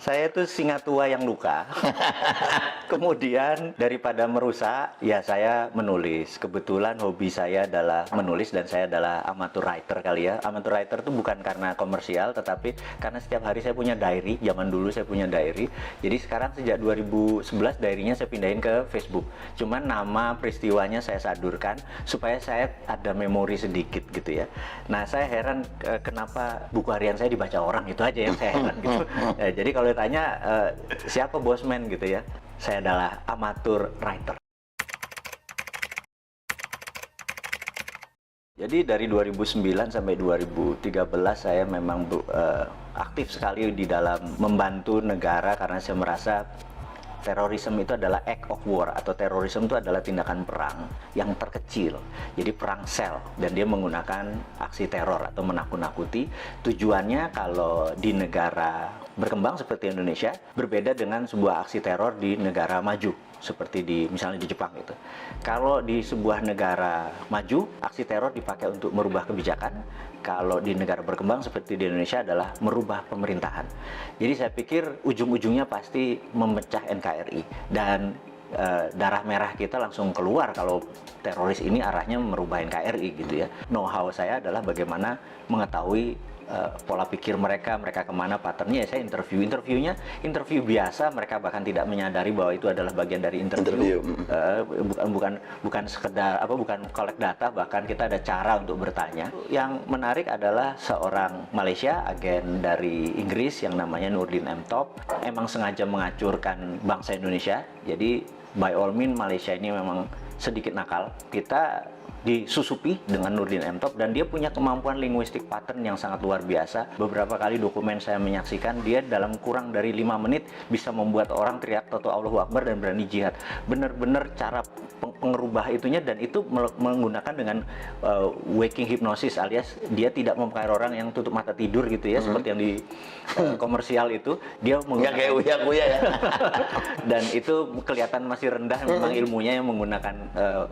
Saya tuh singa tua yang luka. Kemudian daripada merusak, ya saya menulis. Kebetulan hobi saya adalah menulis dan saya adalah amateur writer kali ya. Amateur writer itu bukan karena komersial, tetapi karena setiap hari saya punya diary. Zaman dulu saya punya diary. Jadi sekarang sejak 2011 diary-nya saya pindahin ke Facebook. Cuman nama peristiwanya saya sadurkan supaya saya ada memori sedikit gitu ya. Nah, saya heran kenapa buku harian saya dibaca orang, itu aja yang saya heran gitu. Jadi kalau ditanya siapa Bosman gitu ya, saya adalah amatur writer. Jadi dari 2009 sampai 2013 saya memang aktif sekali di dalam membantu negara karena saya merasa terorisme itu adalah act of war, atau terorisme itu adalah tindakan perang yang terkecil. Jadi perang sel, dan dia menggunakan aksi teror atau menakut-nakuti. Tujuannya kalau di negara berkembang seperti Indonesia berbeda dengan sebuah aksi teror di negara maju seperti misalnya di Jepang gitu. Kalau di sebuah negara maju, aksi teror dipakai untuk merubah kebijakan. Kalau di negara berkembang seperti di Indonesia adalah merubah pemerintahan. Jadi saya pikir ujung-ujungnya pasti memecah NKRI, dan darah merah kita langsung keluar kalau teroris ini arahnya merubah NKRI gitu ya. Know-how saya adalah bagaimana mengetahui pola pikir mereka kemana, patternnya. Ya saya interview biasa, mereka bahkan tidak menyadari bahwa itu adalah bagian dari interview. Bukan sekedar bukan collect data, bahkan kita ada cara untuk bertanya. Yang menarik adalah seorang Malaysia, agen dari Inggris yang namanya Nurdin M. Top, emang sengaja mengacurkan bangsa Indonesia. Jadi by all means Malaysia ini memang sedikit nakal. Kita disusupi dengan Nurdin M. Top, dan dia punya kemampuan linguistik pattern yang sangat luar biasa. Beberapa kali dokumen saya menyaksikan, dia dalam kurang dari 5 menit bisa membuat orang teriak Toto Allahu Akbar dan berani jihad. Bener-bener cara pengerubah itunya, dan itu menggunakan dengan waking hypnosis, alias dia tidak memakai orang yang tutup mata tidur gitu ya, seperti yang di komersial itu. Dia menggunakan kayak uya-uya ya. Dan itu kelihatan masih rendah memang ilmunya, yang menggunakan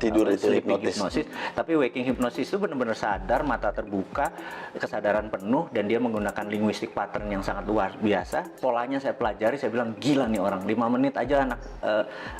tidur itu hipnosis. Tapi waking hypnosis itu benar-benar sadar, mata terbuka, kesadaran penuh, dan dia menggunakan linguistik pattern yang sangat luar biasa. Polanya saya pelajari, saya bilang gila nih orang, 5 menit aja anak.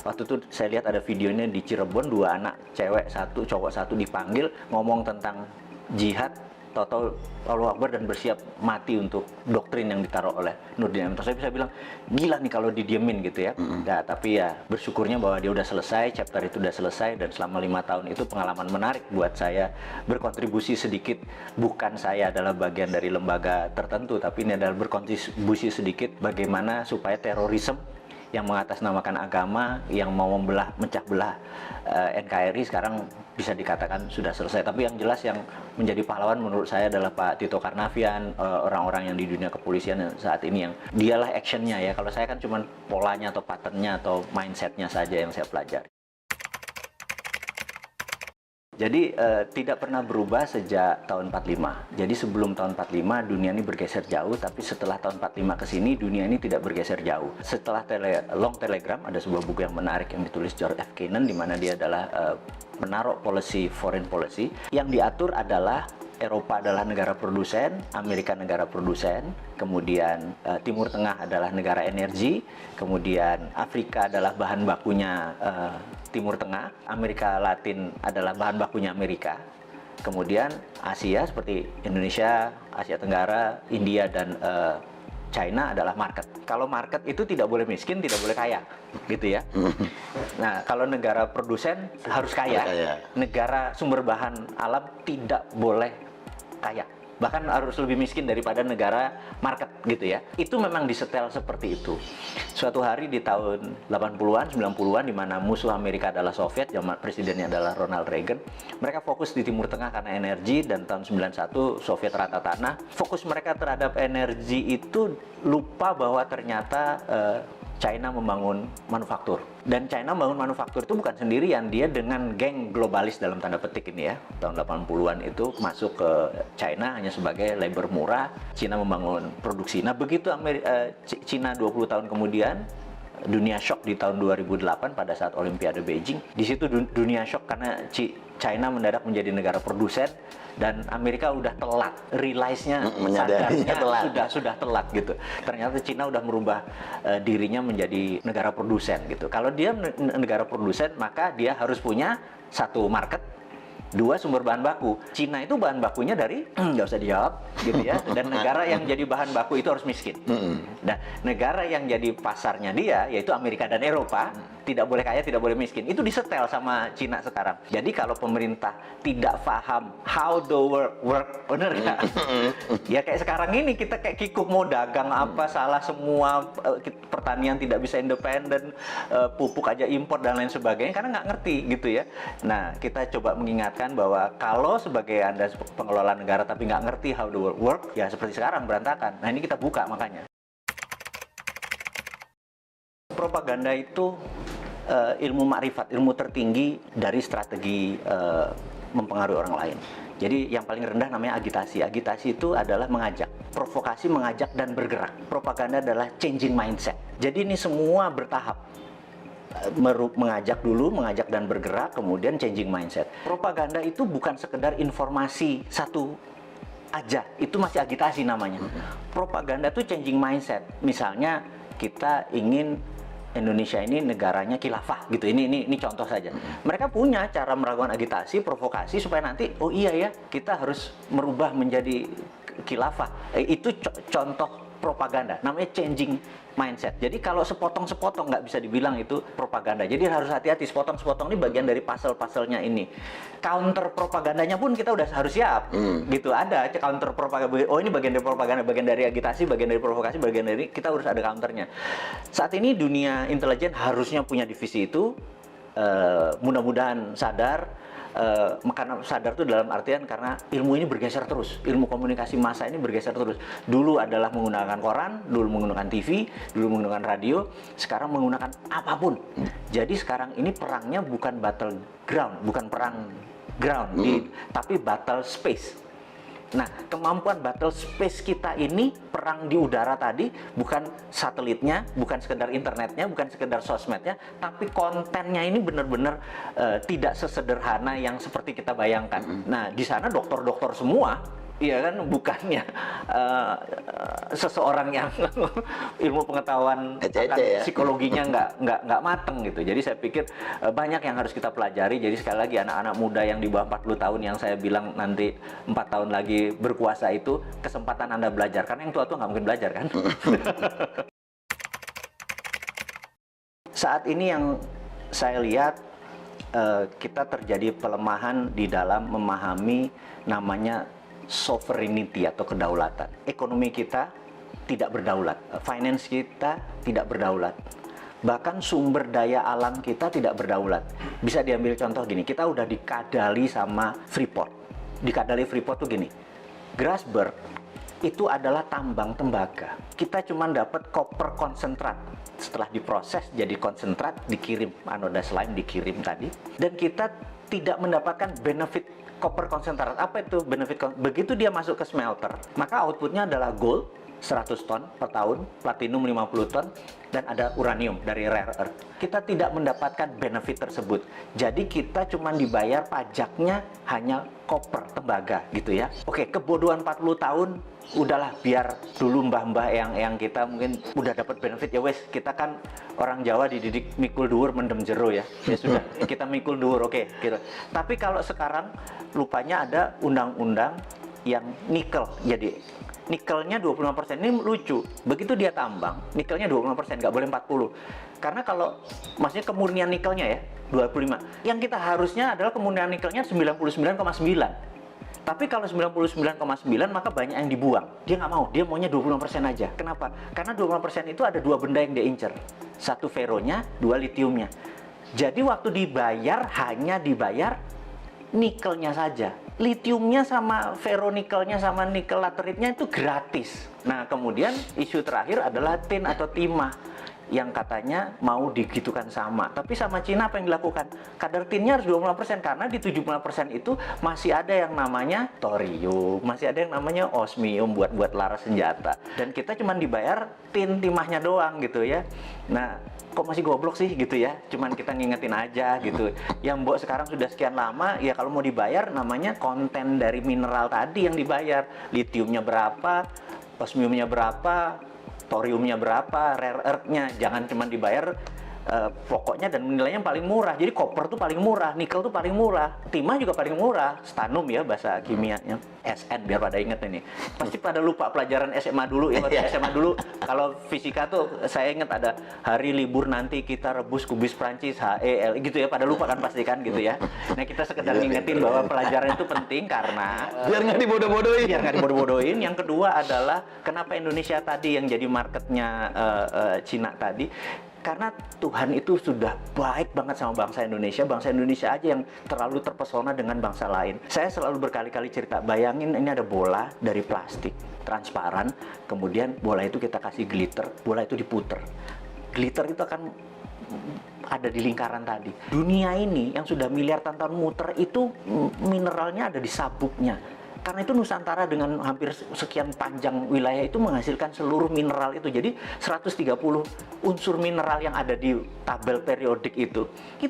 Waktu itu saya lihat ada videonya di Cirebon, 2 anak, cewek 1, cowok 1 dipanggil ngomong tentang jihad, Toto Allahu Akbar, dan bersiap mati untuk doktrin yang ditaruh oleh Nurdin M. Top. Saya bisa bilang gila nih kalau didiemin gitu ya. Nah, tapi ya bersyukurnya bahwa dia udah selesai, chapter itu udah selesai, dan selama 5 tahun itu pengalaman menarik buat saya, berkontribusi sedikit. Bukan saya adalah bagian dari lembaga tertentu, tapi ini adalah berkontribusi sedikit bagaimana supaya terorisme yang mengatasnamakan agama, yang mau mecah belah NKRI sekarang bisa dikatakan sudah selesai. Tapi yang jelas yang menjadi pahlawan menurut saya adalah Pak Tito Karnavian, orang-orang yang di dunia kepolisian saat ini, yang dialah actionnya ya. Kalau saya kan cuma polanya atau patternnya atau mindsetnya saja yang saya pelajari. Jadi tidak pernah berubah sejak tahun 45. Jadi sebelum tahun 45 dunia ini bergeser jauh, tapi setelah tahun 45 ke sini dunia ini tidak bergeser jauh. Setelah Long Telegram, ada sebuah buku yang menarik yang ditulis George F. Kennan, di mana dia adalah penaruh foreign policy. Yang diatur adalah Eropa adalah negara produsen, Amerika negara produsen, kemudian Timur Tengah adalah negara energi, kemudian Afrika adalah bahan bakunya Timur Tengah, Amerika Latin adalah bahan bakunya Amerika, kemudian Asia seperti Indonesia, Asia Tenggara, India, dan China adalah market. Kalau market itu tidak boleh miskin, tidak boleh kaya, gitu ya. Nah, kalau negara produsen harus kaya, negara sumber bahan alam tidak boleh kaya, bahkan harus lebih miskin daripada negara market gitu ya. Itu memang disetel seperti itu. Suatu hari di tahun 80-an, 90-an, di mana musuh Amerika adalah Soviet, zaman presidennya adalah Ronald Reagan. Mereka fokus di Timur Tengah karena energi, dan tahun 91 Soviet rata tanah. Fokus mereka terhadap energi itu, lupa bahwa ternyata China membangun manufaktur. Dan China membangun manufaktur itu bukan sendirian, dia dengan geng globalis dalam tanda petik ini ya. Tahun 80-an itu masuk ke China hanya sebagai labor murah. China membangun produksi. Nah, begitu China 20 tahun kemudian, dunia shock di tahun 2008 pada saat Olimpiade Beijing. Di situ dunia shock karena China mendadak menjadi negara produsen dan Amerika udah telat, realize-nya, menyadarinya sadarnya telat. sudah telat gitu. Ternyata China udah merubah dirinya menjadi negara produsen gitu. Kalau dia negara produsen, maka dia harus punya satu market, dua sumber bahan baku. Cina itu bahan bakunya dari nggak usah dijawab gitu ya. Dan negara yang jadi bahan baku itu harus miskin. Nah, negara yang jadi pasarnya dia yaitu Amerika dan Eropa tidak boleh kaya, tidak boleh miskin. Itu disetel sama Cina sekarang. Jadi kalau pemerintah tidak paham how the world work, bener nggak? Ya kayak sekarang ini kita kayak kikuk mau dagang apa salah semua, pertanian tidak bisa independen, pupuk aja impor dan lain sebagainya karena nggak ngerti gitu ya. Nah, kita coba mengingatkan bahwa kalau sebagai Anda pengelola negara tapi nggak ngerti how the world work, ya seperti sekarang berantakan. Nah, ini kita buka makanya. Propaganda itu ilmu makrifat, ilmu tertinggi dari strategi mempengaruhi orang lain. Jadi yang paling rendah namanya agitasi. Agitasi itu adalah mengajak, provokasi mengajak dan bergerak. Propaganda adalah changing mindset. Jadi ini semua bertahap. Mengajak dulu, mengajak dan bergerak, kemudian changing mindset. Propaganda itu bukan sekedar informasi satu aja, itu masih agitasi namanya. Propaganda itu changing mindset. Misalnya kita ingin Indonesia ini negaranya khilafah gitu. Ini contoh saja. Mereka punya cara melakukan agitasi, provokasi supaya nanti oh iya ya, kita harus merubah menjadi khilafah. Itu contoh propaganda. Namanya changing mindset. Jadi kalau sepotong-sepotong nggak bisa dibilang itu propaganda. Jadi harus hati-hati, sepotong-sepotong ini bagian dari puzzle-puzzlenya ini. Counter propagandanya pun kita udah harus siap. Gitu, ada counter propaganda. Oh, ini bagian dari propaganda, bagian dari agitasi, bagian dari provokasi, bagian dari kita harus ada counternya. Saat ini dunia intelijen harusnya punya divisi itu. Mudah-mudahan sadar. Karena sadar itu dalam artian karena ilmu ini bergeser terus, ilmu komunikasi massa ini bergeser terus. Dulu adalah menggunakan koran, dulu menggunakan TV, dulu menggunakan radio, sekarang menggunakan apapun. Jadi sekarang ini perangnya bukan battleground, bukan perang ground, tapi battle space. Nah, kemampuan battle space kita ini, perang di udara tadi, bukan satelitnya, bukan sekedar internetnya, bukan sekedar sosmednya, tapi kontennya ini benar-benar tidak sesederhana yang seperti kita bayangkan. Nah, di sana dokter-dokter semua, iya kan, bukannya seseorang yang ilmu pengetahuan akan psikologinya nggak mateng gitu. Jadi saya pikir banyak yang harus kita pelajari. Jadi sekali lagi anak-anak muda yang di bawah 40 tahun yang saya bilang nanti 4 tahun lagi berkuasa itu kesempatan Anda belajar. Karena yang tua-tua nggak mungkin belajar kan. Saat ini yang saya lihat kita terjadi pelemahan di dalam memahami namanya sovereignty atau kedaulatan. Ekonomi kita tidak berdaulat, finance kita tidak berdaulat, bahkan sumber daya alam kita tidak berdaulat. Bisa diambil contoh gini, kita udah dikadali sama Freeport. Dikadali Freeport tuh gini, Grasberg itu adalah tambang tembaga. Kita cuma dapat koper konsentrat. Setelah diproses jadi konsentrat, dikirim anoda slime, dikirim tadi, dan kita tidak mendapatkan benefit koper konsentrat. Apa itu benefit? Begitu dia masuk ke smelter, maka outputnya adalah gold 100 ton per tahun, platinum 50 ton, dan ada uranium dari rare earth. Kita tidak mendapatkan benefit tersebut. Jadi kita cuma dibayar pajaknya hanya koper, tembaga gitu ya. Oke, kebodohan 40 tahun, udahlah biar dulu mbah-mbah yang kita mungkin udah dapat benefit ya wes, kita kan orang Jawa dididik mikul dhuwur mendem jero ya. Ya sudah, kita mikul dhuwur, oke gitu. Tapi kalau sekarang lupanya ada undang-undang yang nikel. Jadi nikelnya 25%, ini lucu. Begitu dia tambang, nikelnya 25%, nggak boleh 40. Karena kalau maksudnya kemurnian nikelnya ya 25. Yang kita harusnya adalah kemurnian nikelnya 99,9. Tapi kalau 99,9 maka banyak yang dibuang. Dia nggak mau, dia maunya 20% aja. Kenapa? Karena 20% itu ada dua benda yang dia incer. Satu feronya, dua litiumnya. Jadi waktu dibayar, hanya dibayar nikelnya saja. Litiumnya sama feronikelnya sama nikel lateritnya itu gratis. Nah, kemudian isu terakhir adalah tin atau timah. yang katanya mau digitukan sama. Tapi sama Cina apa yang dilakukan? Kadar tinnya harus 25%, karena di 75% itu masih ada yang namanya thorium, masih ada yang namanya osmium buat laras senjata. Dan kita cuma dibayar timahnya doang gitu ya. Nah, kok masih goblok sih gitu ya, cuman kita ngingetin aja gitu. Yang Mbok sekarang sudah sekian lama, ya kalau mau dibayar namanya konten dari mineral tadi yang dibayar. Litiumnya berapa, osmiumnya berapa, thoriumnya berapa, rare earth-nya. Jangan cuma dibayar pokoknya dan nilainya paling murah. Jadi koper tuh paling murah, nikel tuh paling murah, timah juga paling murah, stannum ya bahasa kimianya, SN biar pada inget ini. Pasti pada lupa pelajaran SMA dulu ya, waktu SMA dulu kalau fisika tuh saya inget ada hari libur nanti kita rebus kubis Prancis HEL gitu ya, pada lupa kan pasti kan gitu ya. Nah kita sekedar ngingetin bahwa pelajaran itu penting karena biar nggak dibodoh-bodohin. Biar nggak dibodoh-bodohin. Yang kedua adalah kenapa Indonesia tadi yang jadi marketnya Cina tadi, karena Tuhan itu sudah baik banget sama bangsa Indonesia. Bangsa Indonesia aja yang terlalu terpesona dengan bangsa lain. Saya selalu berkali-kali cerita, bayangin ini ada bola dari plastik, transparan, kemudian bola itu kita kasih glitter, bola itu diputer. Glitter itu akan ada di lingkaran tadi. Dunia ini yang sudah miliar tahun muter itu mineralnya ada di sabuknya. Karena itu Nusantara dengan hampir sekian panjang wilayah itu menghasilkan seluruh mineral itu. Jadi 130 unsur mineral yang ada di tabel periodik itu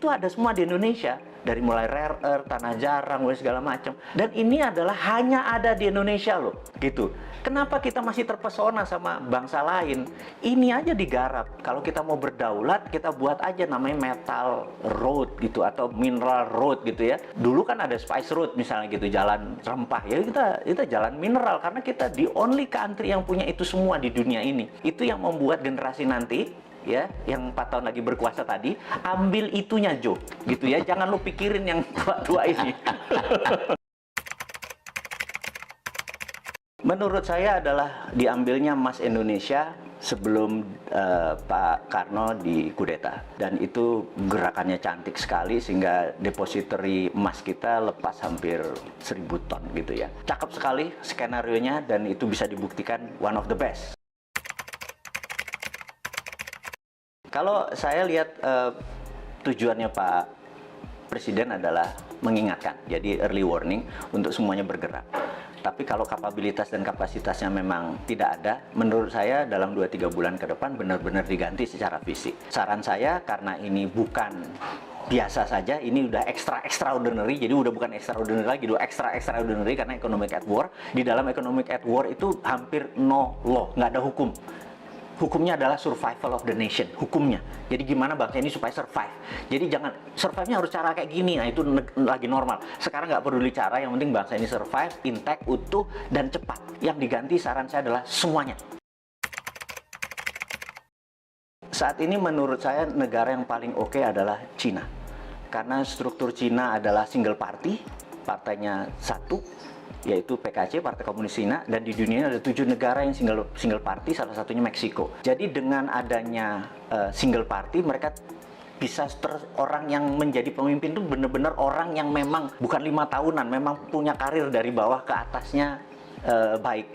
ada semua di Indonesia. Dari mulai rare earth, tanah jarang, segala macam. Dan ini adalah hanya ada di Indonesia loh, gitu. Kenapa kita masih terpesona sama bangsa lain? Ini aja digarap. Kalau kita mau berdaulat, kita buat aja namanya metal road gitu, atau mineral road gitu ya. Dulu kan ada spice road misalnya gitu, jalan rempah ya, kita jalan mineral karena kita the only country yang punya itu semua di dunia ini. Itu yang membuat generasi nanti ya, yang 4 tahun lagi berkuasa tadi, ambil itunya Jo, gitu ya. Jangan lu pikirin yang tua-tua ini. Menurut saya adalah diambilnya emas Indonesia sebelum Pak Karno dikudeta, dan itu gerakannya cantik sekali sehingga depository emas kita lepas hampir 1000 ton gitu ya. Cakep sekali skenarionya dan itu bisa dibuktikan one of the best. Kalau saya lihat tujuannya Pak Presiden adalah mengingatkan, jadi early warning untuk semuanya bergerak. Tapi kalau kapabilitas dan kapasitasnya memang tidak ada, menurut saya dalam 2-3 bulan ke depan benar-benar diganti secara fisik. Saran saya, karena ini bukan biasa saja, ini udah extraordinary, jadi udah bukan extraordinary lagi, udah extraordinary karena economic at war. Di dalam economic at war itu hampir no law, nggak ada hukum. Hukumnya adalah survival of the nation, hukumnya. Jadi gimana bangsa ini supaya survive. Jadi jangan, survive-nya harus cara kayak gini, nah itu lagi normal. Sekarang nggak peduli cara, yang penting bangsa ini survive, intact, utuh, dan cepat. Yang diganti saran saya adalah semuanya. Saat ini menurut saya negara yang paling oke adalah Cina. Karena struktur Cina adalah single party, partainya satu, yaitu PKC, Partai Komunis Cina, dan di dunia ada 7 negara yang single party, salah satunya Meksiko. Jadi dengan adanya single party, mereka bisa orang yang menjadi pemimpin itu benar-benar orang yang memang bukan 5 tahunan, memang punya karir dari bawah ke atasnya baik.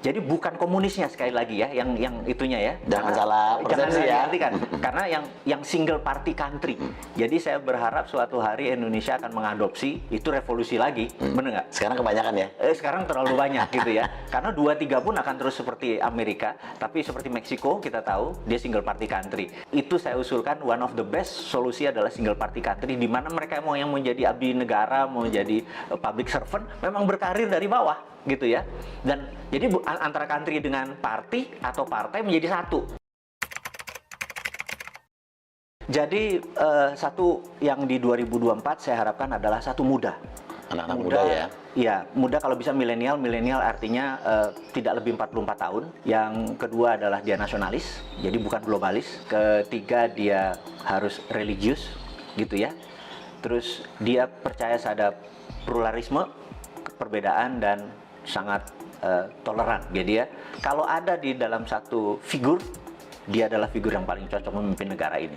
Jadi bukan komunisnya sekali lagi ya, yang itunya ya. Jangan salah persepsi ya. Kan? Karena yang single party country. Jadi saya berharap suatu hari Indonesia akan mengadopsi itu, revolusi lagi, bener nggak? Sekarang kebanyakan ya. Sekarang terlalu banyak gitu ya. Karena 2-3 pun akan terus seperti Amerika, tapi seperti Meksiko kita tahu dia single party country. Itu saya usulkan one of the best solusi adalah single party country, di mana mereka mau yang menjadi abdi negara, mau jadi public servant, memang berkarir dari bawah gitu ya. Dan jadi antara country dengan party atau partai menjadi satu. Jadi satu yang di 2024 saya harapkan adalah satu muda. Anak-anak muda ya. Iya, muda kalau bisa milenial. Milenial artinya tidak lebih 44 tahun. Yang kedua adalah dia nasionalis, jadi bukan globalis. Ketiga dia harus religius gitu ya. Terus dia percaya terhadap pluralisme, perbedaan, dan sangat toleran. Jadi ya, kalau ada di dalam satu figur, dia adalah figur yang paling cocok memimpin negara ini.